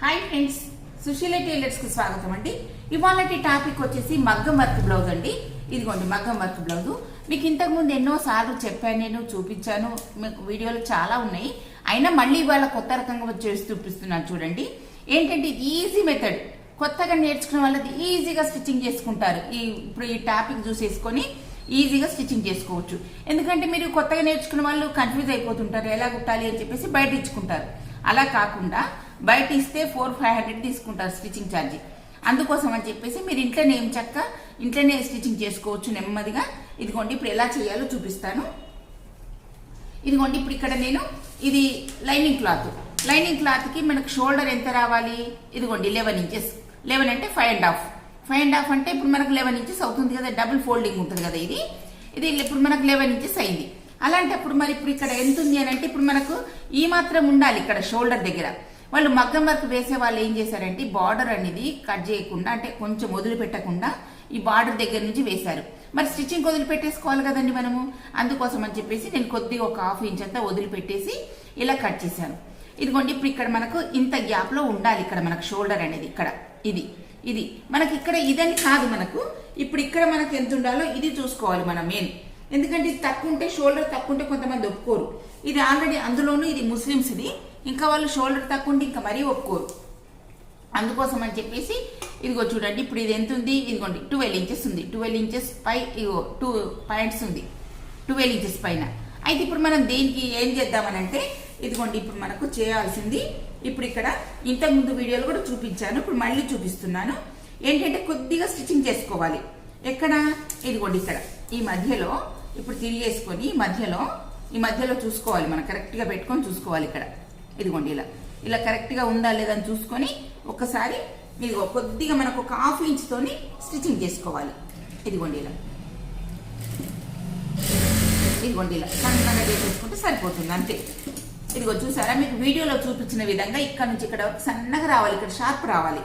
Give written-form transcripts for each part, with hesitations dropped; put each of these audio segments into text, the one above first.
Hi friends, Susheela tailors కు స్వాగతం అండి. ఇవాళటి టాపిక్ వచ్చేసి మగ్గం వర్క్ బ్లౌజ్ అండి. ఇదిగోండి మగ్గం వర్క్ బ్లౌజ్. మీకు ఇంతకు ముందు ఎన్నో సార్లు చెప్పాను, నేను చూపించాను, మీకు వీడియోలు చాలా ఉన్నాయి. అయినా మళ్ళీ ఇవాళ కొత్త రకంగా చేసి చూపిస్తున్నాను చూడండి. ఏంటంటే ఇది ఈజీ మెథడ్. కొత్తగా నేర్చుకున్న వాళ్ళది ఈజీగా స్టిచ్చింగ్ చేసుకుంటారు. ఇప్పుడు ఈ టాపిక్ చూసేసుకొని ఈజీగా స్టిచ్చింగ్ చేసుకోవచ్చు. ఎందుకంటే మీరు కొత్తగా నేర్చుకున్న వాళ్ళు కన్ఫ్యూజ్ అయిపోతుంటారు, ఎలా కుట్టాలి అని చెప్పేసి బయట ఇచ్చుకుంటారు. అలా కాకుండా బయట ఇస్తే 400-500 తీసుకుంటారు స్టిచ్చింగ్ ఛార్జీ. అందుకోసం అని చెప్పేసి మీరు ఇంట్లోనే ఇంట్లోనే స్టిచ్చింగ్ చేసుకోవచ్చు నెమ్మదిగా. ఇదిగోండి ఇప్పుడు ఎలా చేయాలో చూపిస్తాను. ఇదిగోండి ఇప్పుడు ఇక్కడ నేను ఇది లైనింగ్ క్లాత్ కి మనకు షోల్డర్ ఎంత రావాలి? ఇదిగోండి 11 ఇంచెస్. 11 అంటే 5.5 అంటే ఇప్పుడు మనకు 11 ఇంచెస్ అవుతుంది కదా, డబుల్ ఫోల్డింగ్ ఉంటుంది కదా. ఇది ఇప్పుడు మనకు 11 ఇంచెస్ అయింది. అలాంటప్పుడు మరి ఇప్పుడు ఇక్కడ ఎంత ఉంది అని అంటే ఇప్పుడు మనకు ఈ మాత్రం ఉండాలి. ఇక్కడ షోల్డర్ దగ్గర వాళ్ళు మగ్గం వర్క్ వేసే వాళ్ళు ఏం చేశారంటే బార్డర్ అనేది కట్ చేయకుండా, అంటే కొంచెం వదిలిపెట్టకుండా ఈ బార్డర్ దగ్గర నుంచి వేశారు. మరి స్టిచ్చింగ్ వదిలిపెట్టేసుకోవాలి కదండి మనము. అందుకోసం అని చెప్పేసి నేను కొద్దిగా ఒక 1/2 ఇంచ్ అంతా వదిలిపెట్టేసి ఇలా కట్ చేశాను. ఇదిగోండి ఇప్పుడు ఇక్కడ మనకు ఇంత గ్యాప్ లో ఉండాలి. ఇక్కడ మనకు షోల్డర్ అనేది ఇక్కడ ఇది మనకి ఇక్కడ ఇదని కాదు, మనకు ఇప్పుడు ఇక్కడ మనకు ఎంత ఉండాలో ఇది చూసుకోవాలి మనం మెయిన్. ఎందుకంటే ఇది తక్కువ ఉంటే, షోల్డర్ తక్కువ ఉంటే కొంతమంది ఒప్పుకోరు. ఇది ఆల్రెడీ అందులోనూ ఇది ముస్లిమ్స్ ఇది, ఇంకా వాళ్ళు షోల్డర్ తక్కువ ఉంటే ఇంకా మరీ ఒప్పుకోరు. అందుకోసం అని చెప్పేసి ఇదిగో చూడండి ఇప్పుడు ఇది ఎంత ఉంది? ఇదిగోండి 12 ఇంచెస్ ఉంది. 12 ఇంచెస్ పై ఇగో 2 పాయింట్స్ ఉంది 12 ఇంచెస్ పైన. అయితే ఇప్పుడు మనం దేనికి ఏం చేద్దామనంటే ఇదిగోండి ఇప్పుడు మనకు చేయాల్సింది, ఇప్పుడు ఇక్కడ ఇంతకుముందు వీడియోలు కూడా చూపించాను, ఇప్పుడు మళ్ళీ చూపిస్తున్నాను. ఏంటంటే కొద్దిగా స్టిచ్చింగ్ చేసుకోవాలి. ఎక్కడ? ఇదిగోండి ఇక్కడ ఈ మధ్యలో ఇప్పుడు తిరిగేసుకొని ఈ మధ్యలో చూసుకోవాలి, మనం కరెక్ట్ గా పెట్టుకొని చూసుకోవాలి. ఇక్కడ ఇదిగోండి ఇలా కరెక్ట్ గా ఉందా లేదా అని చూసుకొని ఒక్కసారి ఇదిగో కొద్దిగా మనకు ఒక 1/2 ఇంచ్ తోని స్టిచ్చింగ్ చేసుకోవాలి. ఇదిగోండి ఇలా సన్నగా చేసేసుకుంటే సరిపోతుంది, అంతే. ఇదిగో చూసారా, మీకు వీడియోలో చూపించిన విధంగా ఇక్కడ నుంచి ఇక్కడ సన్నగా రావాలి, ఇక్కడ షార్ప్ రావాలి.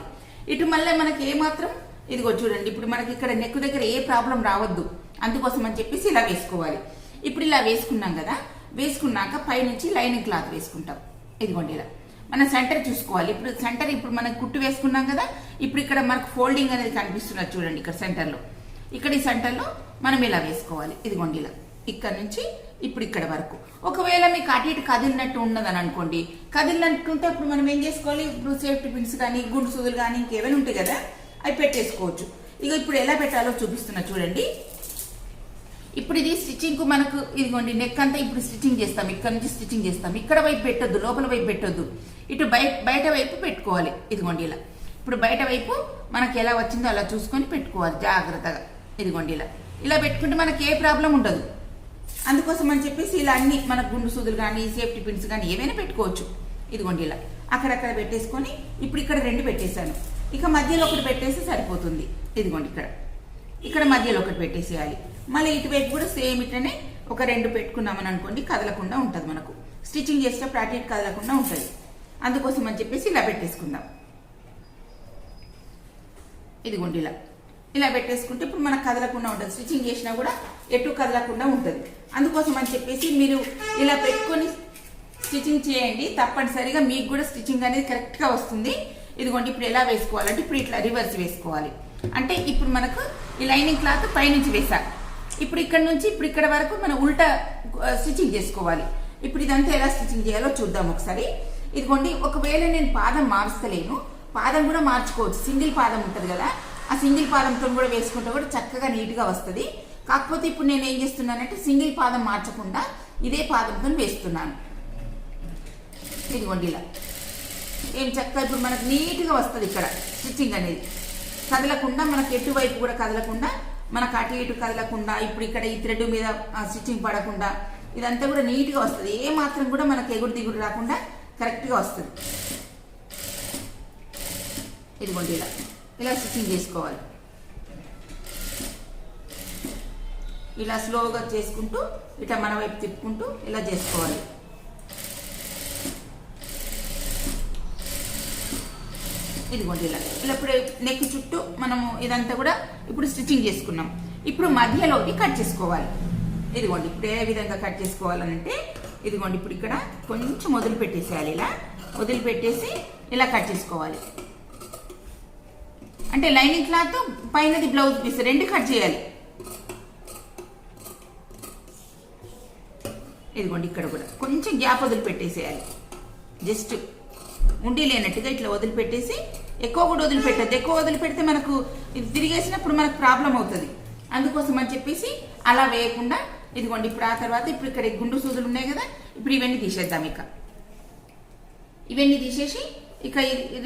ఇటు మళ్ళీ మనకి ఏమాత్రం ఇదిగో చూడండి ఇప్పుడు మనకి ఇక్కడ నెక్ దగ్గర ఏ ప్రాబ్లం రావద్దు. అందుకోసం అని చెప్పేసి ఇలా వేసుకోవాలి. ఇప్పుడు ఇలా వేసుకున్నాం కదా, వేసుకున్నాక పైనుంచి లైనింగ్ క్లాత్ వేసుకుంటాం. ఇదిగోండి ఇలా మనం సెంటర్ చూసుకోవాలి. ఇప్పుడు మనం కుట్టు వేసుకున్నాం కదా, ఇప్పుడు ఇక్కడ మనకు ఫోల్డింగ్ అనేది కనిపిస్తున్నది చూడండి. ఇక్కడ సెంటర్లో ఈ సెంటర్లో మనం ఇలా వేసుకోవాలి. ఇదిగోండి ఇలా ఇక్కడ నుంచి ఇప్పుడు ఇక్కడ వరకు. ఒకవేళ మీకు అటు ఇటు కదిలినట్టు ఉన్నదని అనుకోండి, కదిలినట్టుంటే ఇప్పుడు మనం ఏం చేసుకోవాలి? ఇప్పుడు సేఫ్టీ పిన్స్ కానీ గుండు సూదులు కానీ ఇంకేమైనా ఉంటాయి కదా, అవి పెట్టేసుకోవచ్చు. ఇప్పుడు ఎలా పెట్టాలో చూపిస్తున్నా చూడండి. ఇప్పుడు ఇది స్టిచ్చింగ్ కు మనకు ఇదిగోండి నెక్ అంతా ఇప్పుడు స్టిచ్చింగ్ చేస్తాం. ఇక్కడ నుంచి స్టిచ్చింగ్ చేస్తాం. ఇక్కడ వైపు పెట్టొద్దు, లోపల వైపు పెట్టొద్దు, ఇటు బయట వైపు పెట్టుకోవాలి. ఇదిగోండి ఇలా ఇప్పుడు బయట వైపు మనకి ఎలా వచ్చిందో అలా చూసుకొని పెట్టుకోవాలి జాగ్రత్తగా. ఇదిగోండి ఇలా పెట్టుకుంటే మనకి ఏ ప్రాబ్లం ఉండదు. అందుకోసం అని చెప్పేసి ఇలా అన్ని మనకు గుండు సూదులు కానీ సేఫ్టీ పిన్స్ కానీ ఏమైనా పెట్టుకోవచ్చు. ఇదిగోండి ఇలా అక్కడక్కడ పెట్టేసుకొని ఇప్పుడు ఇక్కడ 2 పెట్టేశాను. ఇక మధ్యలో ఒకటి పెట్టేసి సరిపోతుంది. ఇదిగోండి ఇక్కడ మధ్యలో ఒకటి పెట్టేసేయాలి. మళ్ళీ ఇటువైపు కూడా సేమ్ ఇట్లనే ఒక 2 పెట్టుకున్నామని అనుకోండి, కదలకుండా ఉంటుంది. మనకు స్టిచ్చింగ్ చేసేటప్పుడు అటు ఇటు కదలకుండా ఉంటుంది. అందుకోసం అని చెప్పేసి ఇలా పెట్టేసుకుందాం. ఇదిగోండి ఇలా పెట్టేసుకుంటే ఇప్పుడు మనకు కదలకుండా ఉంటుంది. స్టిచ్చింగ్ చేసినా కూడా ఎటు కదలకుండా ఉంటుంది. అందుకోసం అని చెప్పేసి మీరు ఇలా పెట్టుకొని స్టిచ్చింగ్ చేయండి, తప్పనిసరిగా మీకు కూడా స్టిచ్చింగ్ అనేది కరెక్ట్ గా వస్తుంది. ఇదిగోండి ఇప్పుడు ఎలా వేసుకోవాలంటే ఇప్పుడు ఇట్లా రివర్స్ వేసుకోవాలి. అంటే ఇప్పుడు మనకు ఈ లైనింగ్ క్లాత్ పైనుంచి వేసాం. ఇప్పుడు ఇక్కడ నుంచి ఇప్పుడు ఇక్కడ వరకు మనం ఉల్టా స్టిచ్చింగ్ చేసుకోవాలి. ఇప్పుడు ఇదంతా ఎలా స్టిచ్చింగ్ చేయాలో చూద్దాం ఒకసారి. ఇదిగోండి ఒకవేళ నేను పాదం మార్చలేను, పాదం కూడా మార్చుకోవచ్చు. సింగిల్ పాదం ఉంటుంది కదా, ఆ సింగిల్ పాదంతో కూడా వేసుకుంటే కూడా చక్కగా నీట్ గా వస్తుంది. కాకపోతే ఇప్పుడు నేను ఏం చేస్తున్నానంటే సింగిల్ పాదం మార్చకుండా ఇదే పాదంతో వేస్తున్నాను. ఇదిగోండి ఇలా ఏం చక్కగా ఇప్పుడు మనకు నీట్ గా వస్తుంది. ఇక్కడ స్టిచ్చింగ్ అనేది కదలకుండా, మనకు ఎటువైపు కూడా కదలకుండా, మనకు అటు ఇటు కదలకుండా, ఇప్పుడు ఇక్కడ ఈ థ్రెడ్ మీద స్టిచ్చింగ్ పడకుండా ఇదంతా కూడా నీట్ గా వస్తుంది. ఏ మాత్రం కూడా మనకు ఎగుడు దిగుడు రాకుండా కరెక్ట్ గా వస్తుంది. ఇదిగోండి ఇలా స్టిచ్చింగ్ చేసుకోవాలి. ఇలా స్లోగా చేసుకుంటూ ఇట్లా మన వైపు తిప్పుకుంటూ ఇలా చేసుకోవాలి. ఇదిగోండి ఇలా ఇప్పుడు నెక్ చుట్టూ మనము ఇదంతా కూడా ఇప్పుడు స్టిచ్చింగ్ చేసుకున్నాం. ఇప్పుడు మధ్యలోకి కట్ చేసుకోవాలి. ఇదిగోండి ఇప్పుడు ఏ విధంగా కట్ చేసుకోవాలంటే ఇదిగోండి ఇప్పుడు ఇక్కడ కొంచెం వదిలిపెట్టేసేయాలి. ఇలా వదిలిపెట్టేసి ఇలా కట్ చేసుకోవాలి. అంటే లైనింగ్ క్లాత్ పైనది బ్లౌజ్ పీస్ రెండు కట్ చేయాలి. ఇదిగోండి ఇక్కడ కూడా కొంచెం గ్యాప్ వదిలిపెట్టేసేయాలి. జస్ట్ ఉండి లేనట్టుగా ఇట్లా వదిలిపెట్టేసి, ఎక్కువ కూడా వదిలిపెట్టద్దు. ఎక్కువ వదిలిపెడితే మనకు ఇది తిరిగేసినప్పుడు మనకు ప్రాబ్లం అవుతుంది. అందుకోసం అని చెప్పేసి అలా వేయకుండా ఇదిగోండి ఇప్పుడు ఆ తర్వాత ఇప్పుడు ఇక్కడ గుండు సూదులు ఉన్నాయి కదా, ఇప్పుడు ఇవన్నీ తీసేద్దాం. ఇవన్నీ తీసేసి ఇక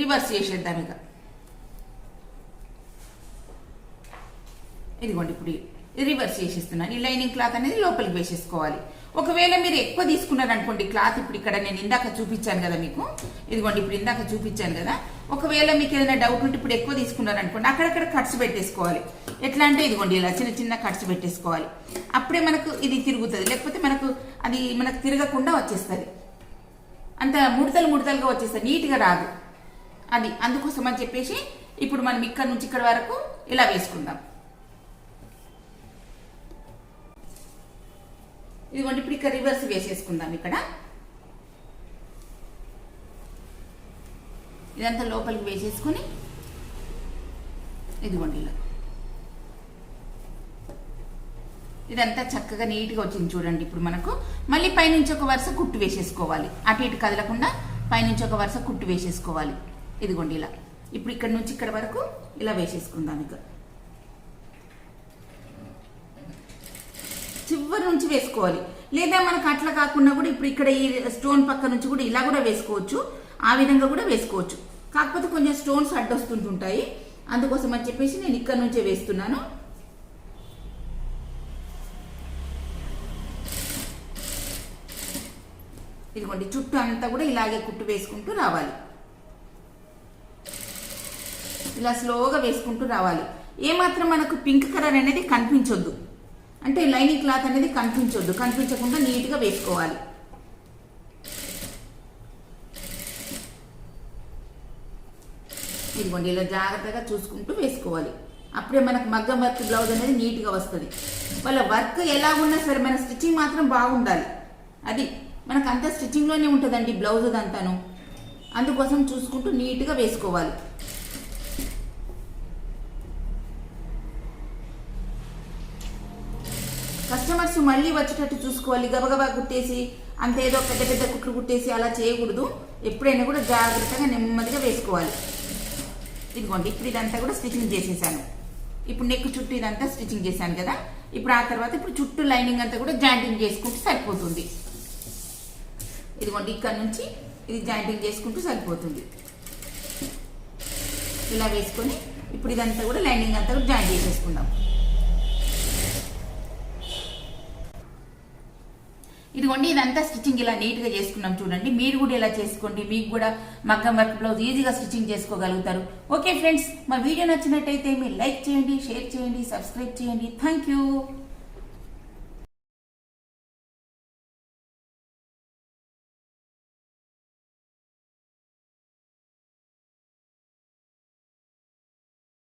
రివర్స్ చేసేద్దాం. ఇదిగోండి ఇప్పుడు రివర్స్ చేసేస్తున్నాను. ఈ లైనింగ్ క్లాత్ అనేది లోపలికి వేసేసుకోవాలి. ఒకవేళ మీరు ఎక్కువ తీసుకున్నారనుకోండి క్లాత్, ఇప్పుడు ఇక్కడ నేను ఇందాక చూపించాను కదా మీకు, ఇదిగోండి ఇప్పుడు ఇందాక చూపించాను కదా, ఒకవేళ మీకు ఏదైనా డౌట్ ఉంటే ఇప్పుడు ఎక్కువ తీసుకున్నారనుకోండి అక్కడక్కడ కట్స్ పెట్టేసుకోవాలి. ఎట్లా అంటే ఇదిగోండి ఇలా చిన్న చిన్న కట్స్ పెట్టేసుకోవాలి. అప్పుడే మనకు ఇది తిరుగుతుంది, లేకపోతే మనకు తిరగకుండా వచ్చేస్తుంది. అంత ముడతలుగా వచ్చేస్తుంది, నీట్గా రాదు. అందుకోసం అని చెప్పేసి ఇప్పుడు మనం ఇక్కడ నుంచి ఇక్కడ వరకు ఇలా వేసుకుందాం. ఇదిగోండి ఇప్పుడు ఇక్కడ రివర్స్ వేసేసుకుందాం. ఇక్కడ ఇదంతా లోపలికి వేసేసుకుని ఇదిగోండి ఇలా ఇదంతా చక్కగా నీట్గా వచ్చింది చూడండి. ఇప్పుడు మనకు మళ్ళీ పైనుంచి ఒక వరుస కుట్టు వేసేసుకోవాలి. అటు ఇటు కదలకుండా పైనుంచి ఒక వరుస కుట్టు వేసేసుకోవాలి. ఇదిగోండి ఇలా ఇప్పుడు ఇక్కడ నుంచి ఇక్కడ వరకు ఇలా వేసేసుకుందాం. ఇక చివరి నుంచి వేసుకోవాలి. లేదా మనకు అట్లా కాకుండా కూడా ఇప్పుడు ఇక్కడ ఈ స్టోన్ పక్క నుంచి కూడా ఇలా కూడా వేసుకోవచ్చు, ఆ విధంగా కూడా వేసుకోవచ్చు. కాకపోతే కొంచెం స్టోన్స్ అడ్డొస్తుంటుంటాయి, అందుకోసం అని చెప్పేసి నేను ఇక్కడ నుంచే వేస్తున్నాను. ఇదిగోండి చుట్టూ అంతా కూడా ఇలాగే కుట్టు వేసుకుంటూ రావాలి. ఇలా స్లోగా వేసుకుంటూ రావాలి. ఏమాత్రం మనకు పింక్ కలర్ అనేది కనిపించొద్దు, అంటే లైనింగ్ క్లాత్ అనేది కనిపించొద్దు. కనిపించకుండా నీట్గా వేసుకోవాలి. ఇదిగోండి ఇలా జాగ్రత్తగా చూసుకుంటూ వేసుకోవాలి. అప్పుడే మనకు మగ్గం వర్క్ బ్లౌజ్ అనేది నీట్గా వస్తుంది. వాళ్ళ వర్క్ ఎలా ఉన్నా సరే మన స్టిచ్చింగ్ మాత్రం బాగుండాలి. అది మనకు అంతా స్టిచ్చింగ్లోనే ఉంటుందండి బ్లౌజ్ అదంతాను. అందుకోసం చూసుకుంటూ నీట్గా వేసుకోవాలి. కస్టమర్స్ మళ్ళీ వచ్చేటట్టు చూసుకోవాలి. గబగబా కుట్టేసి అంతేదో పెద్ద పెద్ద కుట్లు కుట్టేసి అలా చేయకూడదు. ఎప్పుడైనా కూడా జాగ్రత్తగా నెమ్మదిగా వేసుకోవాలి. ఇదిగోండి ఇప్పుడు ఇదంతా కూడా స్టిచ్చింగ్ చేసేసాను. ఇప్పుడు నెక్ చుట్టూ ఇదంతా స్టిచ్చింగ్ చేశాను కదా, ఇప్పుడు ఆ తర్వాత ఇప్పుడు చుట్టూ లైనింగ్ అంతా కూడా జాయింటింగ్ చేసుకుంటూ సరిపోతుంది. ఇదిగోండి ఇక్కడ నుంచి ఇది జాయింటింగ్ చేసుకుంటూ సరిపోతుంది. ఇలా వేసుకొని ఇప్పుడు ఇదంతా కూడా లైనింగ్ అంతా కూడా జాయింట్ చేసేసుకుందాం. ఇదిగోండి ఇదంతా స్టిచ్చింగ్ ఇలా నీట్గా చేసుకున్నాం చూడండి. మీరు కూడా ఇలా చేసుకోండి, మీకు కూడా మగ్గం వర్క్ బ్లౌజ్ ఈజీగా స్టిచ్చింగ్ చేసుకోగలుగుతారు. ఓకే ఫ్రెండ్స్, మా వీడియో నచ్చినట్టయితే మీరు లైక్ చేయండి, షేర్ చేయండి, సబ్స్క్రైబ్ చేయండి. Thank you.